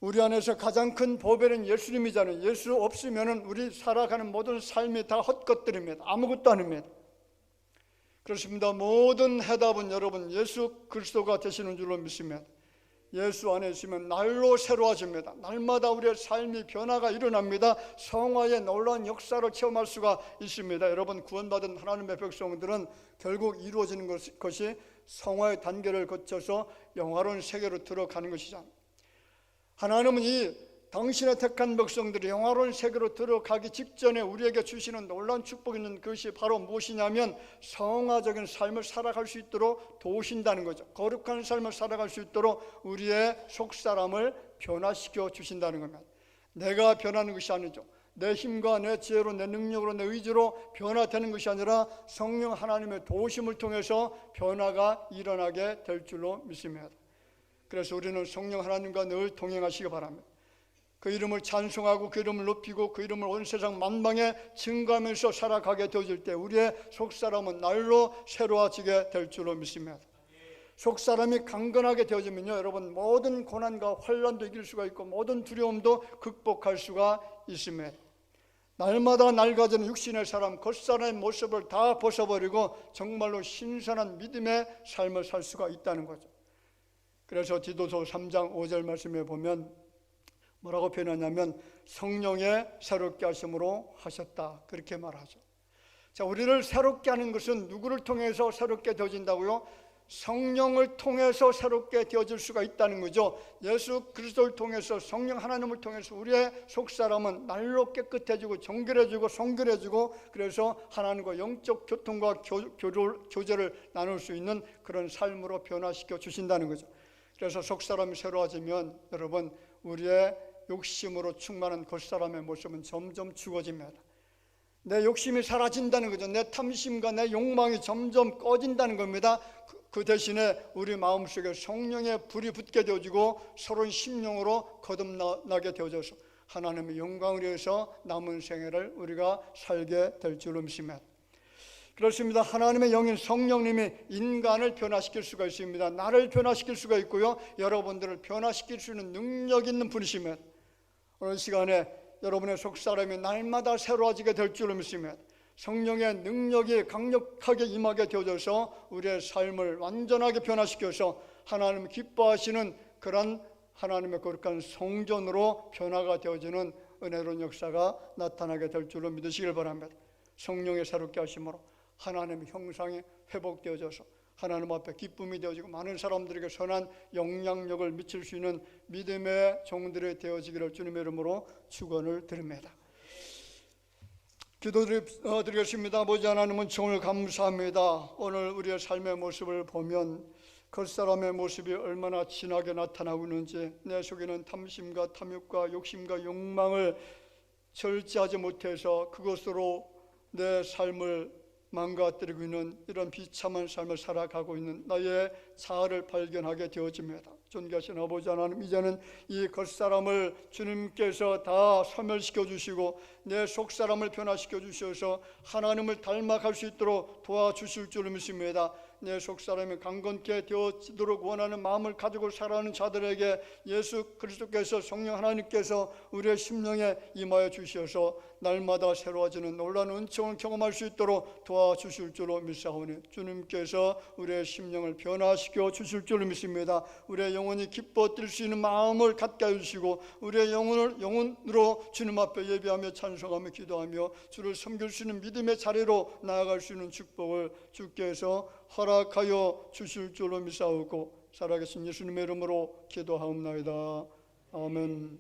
우리 안에서 가장 큰 보배는 예수님이잖아요. 예수 없으면 우리 살아가는 모든 삶이 다 헛것들입니다. 아무것도 아닙니다. 그렇습니다. 모든 해답은 여러분 예수 그리스도가 되시는 줄로 믿습니다. 예수 안에 있으면 날로 새로워집니다. 날마다 우리의 삶이 변화가 일어납니다. 성화의 놀라운 역사를 체험할 수가 있습니다. 여러분 구원받은 하나님의 백성들은 결국 이루어지는 것이 성화의 단계를 거쳐서 영화로운 세계로 들어가는 것이잖아요. 하나님은 이 당신의 택한 백성들이 영화로운 세계로 들어가기 직전에 우리에게 주시는 놀라운 축복이 있는 것이 바로 무엇이냐면 성화적인 삶을 살아갈 수 있도록 도우신다는 거죠. 거룩한 삶을 살아갈 수 있도록 우리의 속사람을 변화시켜 주신다는 겁니다. 내가 변하는 것이 아니죠. 내 힘과 내 지혜로 내 능력으로 내 의지로 변화되는 것이 아니라 성령 하나님의 도우심을 통해서 변화가 일어나게 될 줄로 믿습니다. 그래서 우리는 성령 하나님과 늘 동행하시기 바랍니다. 그 이름을 찬송하고 그 이름을 높이고 그 이름을 온 세상 만방에 증거하면서 살아가게 되어질 때 우리의 속사람은 날로 새로워지게 될 줄로 믿습니다. 속사람이 강건하게 되어지면요 여러분 모든 고난과 환난도 이길 수가 있고 모든 두려움도 극복할 수가 있습니다. 날마다 낡아지는 육신의 사람 겉사람의 모습을 다 벗어버리고 정말로 신선한 믿음의 삶을 살 수가 있다는 거죠. 그래서 디도서 3장 5절 말씀에 보면 뭐라고 표현하냐면 성령의 새롭게 하심으로 하셨다 그렇게 말하죠. 자, 우리를 새롭게 하는 것은 누구를 통해서 새롭게 되어진다고요? 성령을 통해서 새롭게 되어질 수가 있다는 거죠. 예수 그리스도를 통해서 성령 하나님을 통해서 우리의 속사람은 날로 깨끗해지고 정결해지고 성결해지고 그래서 하나님과 영적 교통과 교제를 나눌 수 있는 그런 삶으로 변화시켜 주신다는 거죠. 그래서 속사람이 새로워지면 여러분 우리의 욕심으로 충만한 겉사람의 모습은 점점 죽어집니다. 내 욕심이 사라진다는 거죠. 내 탐심과 내 욕망이 점점 꺼진다는 겁니다. 그 대신에 우리 마음속에 성령의 불이 붙게 되어지고 서로의 심령으로 거듭나게 되어져서 하나님의 영광을 위해서 남은 생애를 우리가 살게 될 줄로 믿습니다. 그렇습니다. 하나님의 영인 성령님이 인간을 변화시킬 수가 있습니다. 나를 변화시킬 수가 있고요 여러분들을 변화시킬 수 있는 능력 있는 분이시면 오늘 시간에 여러분의 속사람이 날마다 새로워지게 될 줄로 믿습니다. 성령의 능력이 강력하게 임하게 되어져서 우리의 삶을 완전하게 변화시켜서 하나님 기뻐하시는 그런 하나님의 거룩한 성전으로 변화가 되어지는 은혜로운 역사가 나타나게 될 줄로 믿으시길 바랍니다. 성령의 새롭게 하심으로 하나님의 형상이 회복되어져서 하나님 앞에 기쁨이 되어지고 많은 사람들에게 선한 영향력을 미칠 수 있는 믿음의 종들이 되어지기를 주님의 이름으로 축원을 드립니다. 기도드리겠습니다. 아버지 하나님은 정말 감사합니다. 오늘 우리의 삶의 모습을 보면 겉사람의 모습이 얼마나 진하게 나타나고 있는지 내 속에는 탐심과 탐욕과 욕심과 욕망을 절제하지 못해서 그것으로 내 삶을 망가뜨리고 있는 이런 비참한 삶을 살아가고 있는 나의 자아를 발견하게 되어집니다. 존귀하신 아버지 하나님, 이제는 이 겉사람을 주님께서 다 소멸시켜 주시고 내 속사람을 변화시켜 주셔서 하나님을 닮아갈 수 있도록 도와주실 줄 믿습니다. 내 속사람이 강건케 되어지도록 원하는 마음을 가지고 살아가는 자들에게 예수 그리스도께서 성령 하나님께서 우리의 심령에 임하여 주셔서 날마다 새로워지는 놀라운 은총을 경험할 수 있도록 도와주실 줄로 믿사오니 주님께서 우리의 심령을 변화시켜 주실 줄로 믿습니다. 우리의 영혼이 기뻐 뛸 수 있는 마음을 갖게 해주시고 우리의 영혼으로 주님 앞에 예배하며 찬송하며 기도하며 주를 섬길 수 있는 믿음의 자리로 나아갈 수 있는 축복을 주께서 허락하여 주실 줄로 믿사오고 살아계신 예수님의 이름으로 기도하옵나이다. 아멘.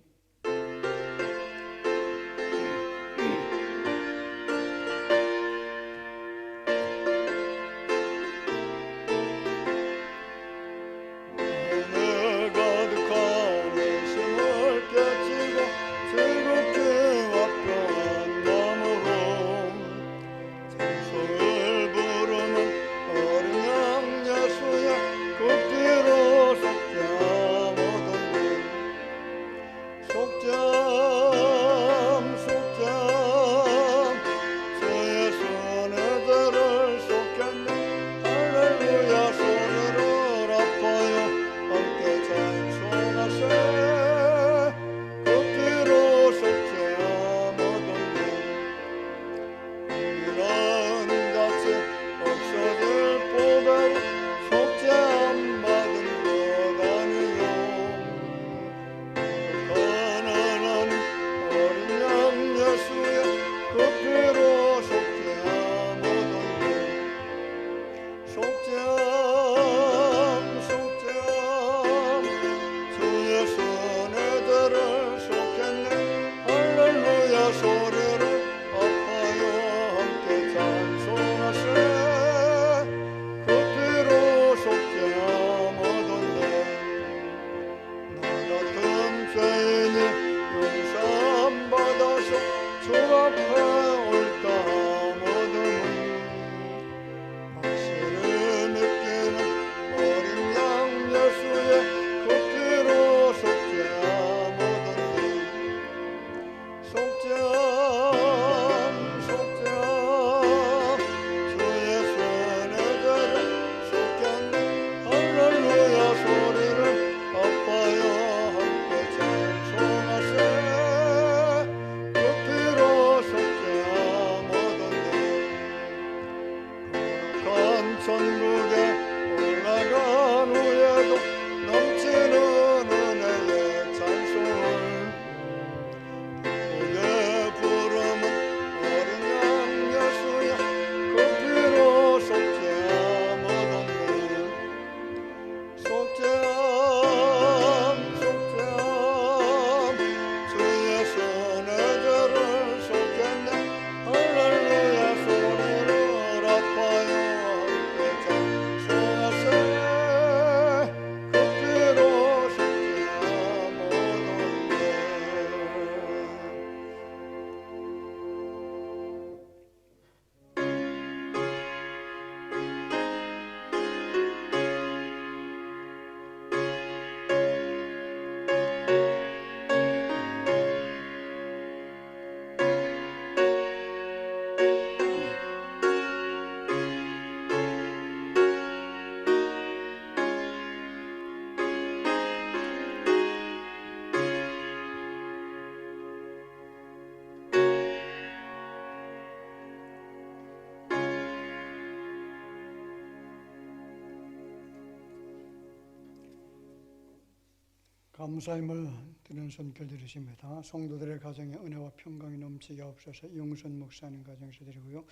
감사함을 드리는 손길 드리십니다. 성도들의 가정에 은혜와 평강이 넘치게 하옵소서. 영선 목사님 가정에서 드리고요.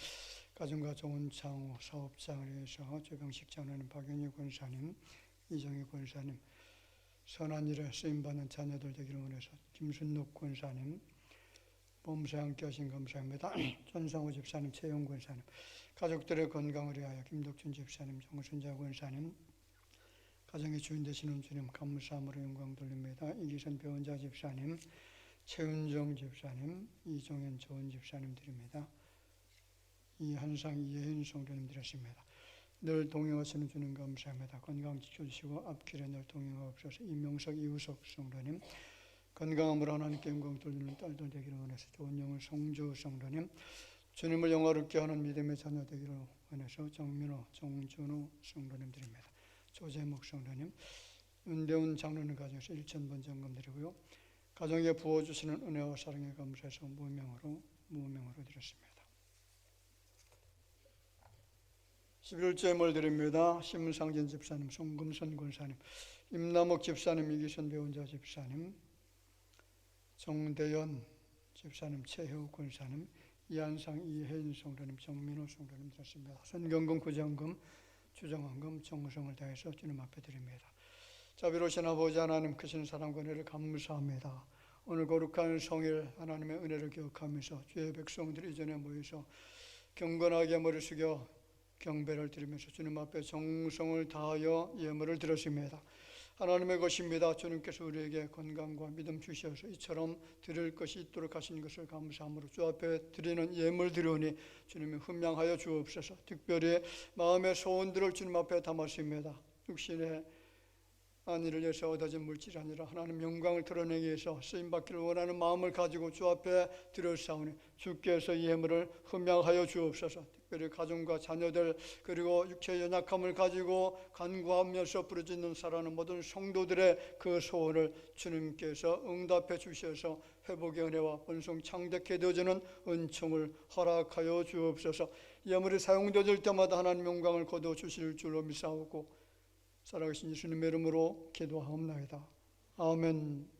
가정과 좋은 창후 사업장을 위해서 조병식 장로님, 박영희 권사님, 이정희 권사님, 선한 일에 쓰임받는 자녀들 되기를 원해서 김순록 권사님, 범사에 함께 하신 감사합니다. 전상호 집사님, 최영 권사님, 가족들의 건강을 위하여 김덕준 집사님, 정순자 권사님, 가정의 주인 되시는 주님 감사함으로 영광 돌립니다. 이기선 배원자 집사님, 최은정 집사님, 이종현 좋은 집사님 드립니다. 이한상 이혜인 성도님 드렸습니다. 늘 동행하시는 주님 감사합니다. 건강 지켜주시고 앞길에 늘 동행하옵소서. 이명석 이우석 성도님, 건강함으로 하나님께 영광 돌리는 딸들 되기를 원해서 좋은 영을 성주 성도님, 주님을 영화롭게 하는 믿음의 자녀 되기를 은혜서 정민호, 정준우 성도님들입니다. 조재목 성도님, 윤대훈 장로님 가정에서 1,000번 정금 드리고요. 가정에 부어주시는 은혜와 사랑에 감사해서 무명으로 드렸습니다. 11조임을 드립니다. 심상진 집사님, 송금선 권사님, 임남옥 집사님, 이기선 배운자 집사님, 정대연 집사님, 최혜우 권사님, 이한상, 이혜인 성도님, 정민호 성도님 드렸습니다. 선경금, 구정금, 주정한금, 정성을 다해서 주님 앞에 드립니다. 자비로우신 아버지 하나님, 크신 사랑과 은혜를 감사합니다. 오늘 거룩한 성일 하나님의 은혜를 기억하면서 주의 백성들이 이전에 모여서 경건하게 머리 숙여 경배를 드리면서 주님 앞에 정성을 다하여 예물을 드렸습니다. 하나님의 것입니다. 주님께서 우리에게 건강과 믿음 주셔서 이처럼 드릴 것이 있도록 하신 것을 감사함으로 주 앞에 드리는 예물 드리오니 주님이 훈명하여 주옵소서. 특별히 마음의 소원들을 주님 앞에 담았습니다. 육신의 안위를 위해서 얻어진 물질이 아니라 하나님 영광을 드러내기 위해서 쓰임받기를 원하는 마음을 가지고 주 앞에 드렸사오니 주께서 이 예물을 흠양하여 주옵소서. 특별히 가정과 자녀들 그리고 육체의 연약함을 가지고 간구하면서 부르짖는 살아가는 모든 성도들의 그 소원을 주님께서 응답해 주셔서 회복의 은혜와 본성 창대케 되어지는 은총을 허락하여 주옵소서. 예물이 사용되어질 때마다 하나님 영광을 거두어 주실 줄로 믿사오고 살아계신 예수님의 이름으로 기도하옵나이다. 아멘.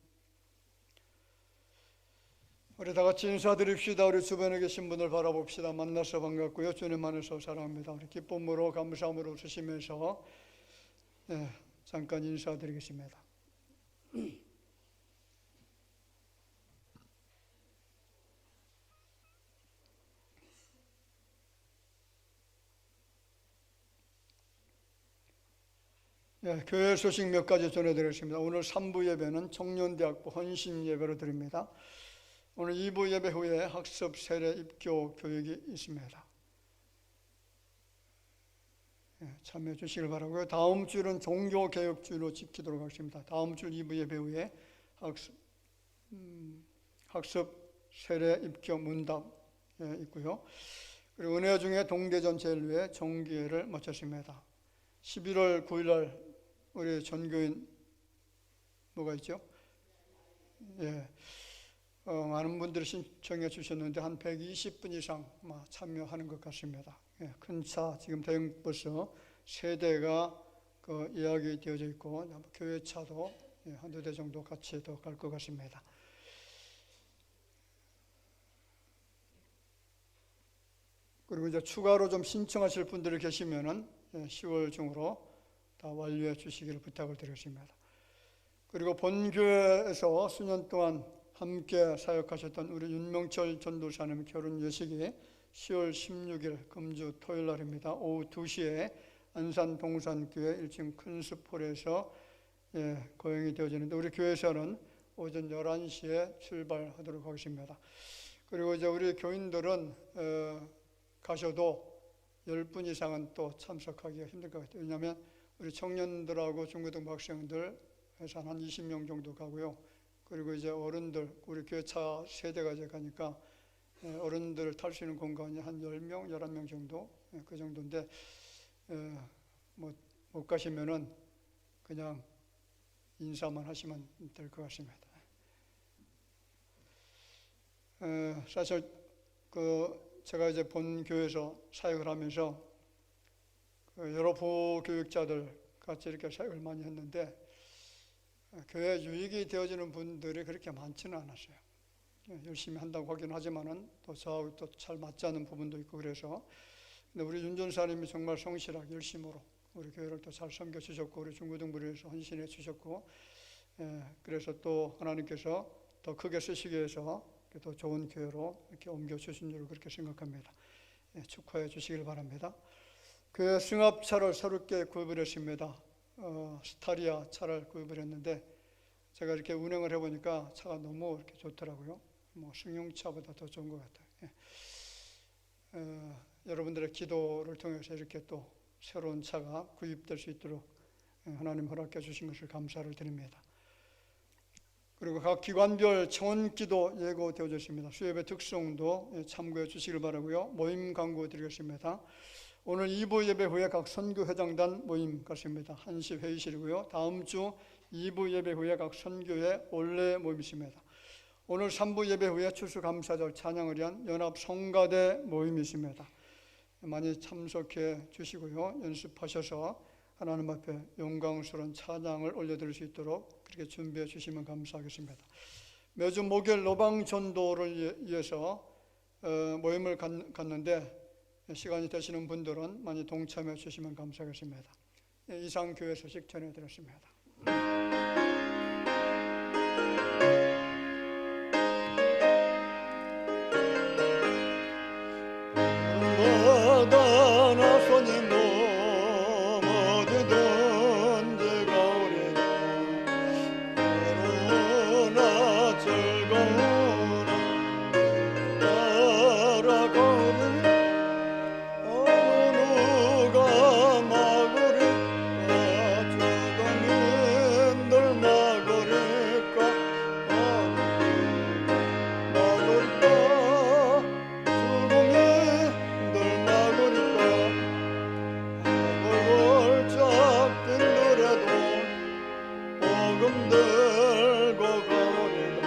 우리 다 같이 인사드립시다. 우리 주변에 계신 분들 바라봅시다. 만나서 반갑고요. 주님 안에서 사랑합니다. 우리 기쁨으로 감사함으로 웃으시면서 잠깐 인사드리겠습니다. 교회 소식 몇 가지 전해드리겠습니다. 오늘 3부 예배는 청년대학부 헌신 예배로 드립니다. 오늘 2부 예배 후에 학습 세례 입교 교육이 있습니다. 참여해 주시길 바라고요. 다음 주는 종교개혁주로 지키도록 하겠습니다. 다음 주 2부 예배 후에 학습 세례 입교 문답 있고요. 그리고 은혜 중에 동대전 제일교회 정기회를 마쳤습니다. 11월 9일 날 우리 전교인 뭐가 있죠? 많은 분들이 신청해 주셨는데 한 120분 이상 참여하는 것 같습니다. 큰 차 지금 대형버스 3대가 예약이 되어져 있고 교회 차도 한두 대 정도 같이 더 갈 것 같습니다. 그리고 이제 추가로 좀 신청하실 분들이 계시면은 10월 중으로 다 완료해 주시기를 부탁을 드리겠습니다. 그리고 본교회에서 수년 동안 함께 사역하셨던 우리 윤명철 전도사님 결혼 예식이 10월 16일 금주 토요일 날입니다. 오후 2시에 안산 동산교회 1층 큰스폴에서 거행이 되어지는데 우리 교회에서는 오전 11시에 출발하도록 하겠습니다. 그리고 이제 우리 교인들은 가셔도 10분 이상은 또 참석하기가 힘들 것 같아요. 왜냐하면 우리 청년들하고 중고등부 학생들 해서 한 20명 정도 가고요. 그리고 이제 어른들, 우리 교회 차 3대가 이제 가니까 어른들 탈 수 있는 공간이 한 10명, 11명 정도 그 정도인데 못 가시면은 그냥 인사만 하시면 될 것 같습니다. 사실 제가 이제 본 교회에서 사역을 하면서 여러 부교육자들 같이 이렇게 사역을 많이 했는데 교회 유익이 되어지는 분들이 그렇게 많지는 않았어요. 열심히 한다고 하긴 하지만은 또 저하고 또 잘 맞지 않는 부분도 있고 그래서 근데 우리 윤 전사님이 정말 성실하게 열심으로 우리 교회를 또 잘 섬겨 주셨고 우리 중고등부를 위해서 헌신해 주셨고 그래서 또 하나님께서 더 크게 쓰시기 위해서 더 좋은 교회로 이렇게 옮겨 주신 줄 그렇게 생각합니다. 축하해 주시길 바랍니다. 교회 승합차를 새롭게 구입을 했습니다. 스타리아 차를 구입을 했는데 제가 이렇게 운행을 해보니까 차가 너무 이렇게 좋더라고요. 승용차보다 더 좋은 것 같아요. 여러분들의 기도를 통해서 이렇게 또 새로운 차가 구입될 수 있도록 하나님 허락해 주신 것을 감사를 드립니다. 그리고 각 기관별 청원기도 예고되어져 있습니다. 수협의 특성도 참고해 주시길 바라고요. 모임 광고 드리겠습니다. 오늘 2부 예배 후에 각 선교회장단 모임 같습니다. 1시 회의실이고요. 다음 주 2부 예배 후에 각 선교회 원래 모임이 있습니다. 오늘 3부 예배 후에 추수감사절 찬양을 위한 연합 성가대 모임이 있습니다. 많이 참석해 주시고요. 연습하셔서 하나님 앞에 영광스러운 찬양을 올려드릴 수 있도록 그렇게 준비해 주시면 감사하겠습니다. 매주 목요일 노방전도를 위해서 모임을 갖는데 시간이 되시는 분들은 많이 동참해 주시면 감사하겠습니다. 이상 교회 소식 전해드렸습니다. 바다 나서니 어디든지 가오리라. 그러나 즐거우나 따라가오리니 어느 누가 막으리까. 죽음인들 막으리까. 막으리까. 죽음인들 막으리까. 얼굴 잡힌 노래도 복음 들고 가오리라.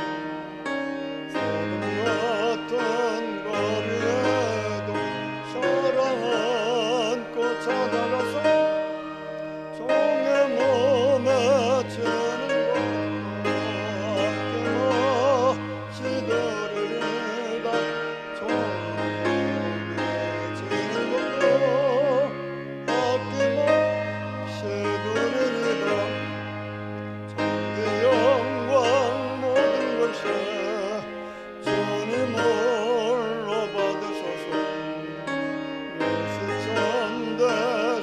소금 같은 거리에도 사랑 안고 찾아가서 종의 몸에 채는 것 아낌없이 드리리다. 종의 몸에 채는 것도 아낌없이 드리리다. 천기 영광 모든 것을 주님 홀로 받으소서. 예수 참된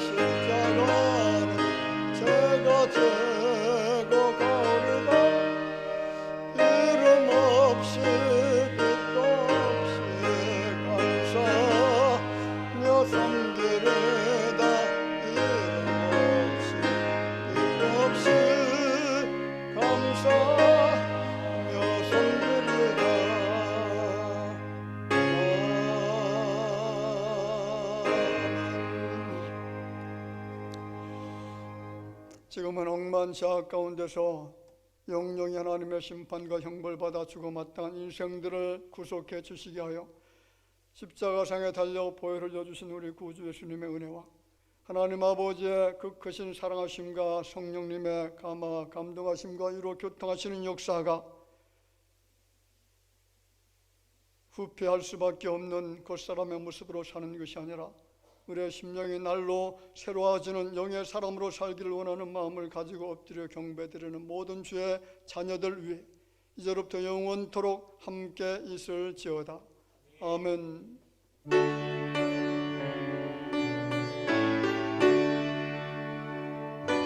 십자가는 제가 지고 가오리다. 이름 없이 빛도 없이 감사하며 섬기리다. 이름 없이 빛도 없이 감사하며 섬기리다. 지금은 억만자 가운데서 영영이 하나님의 심판과 형벌받아 죽어 마땅한 인생들을 구속해 주시게 하여 십자가상에 달려 보혈을 흘려주신 우리 구주 예수님의 은혜와 하나님 아버지의 그 크신 사랑하심과 성령님의 감화 감동하심과 이로 교통하시는 역사가 후패할 수밖에 없는 겉사람의 모습으로 사는 것이 아니라 우리의 심령이 날로 새로워지는 영의 사람으로 살기를 원하는 마음을 가지고 엎드려 경배드리는 모든 주의 자녀들 위해 이제로부터 영원토록 함께 있을지어다. 아멘.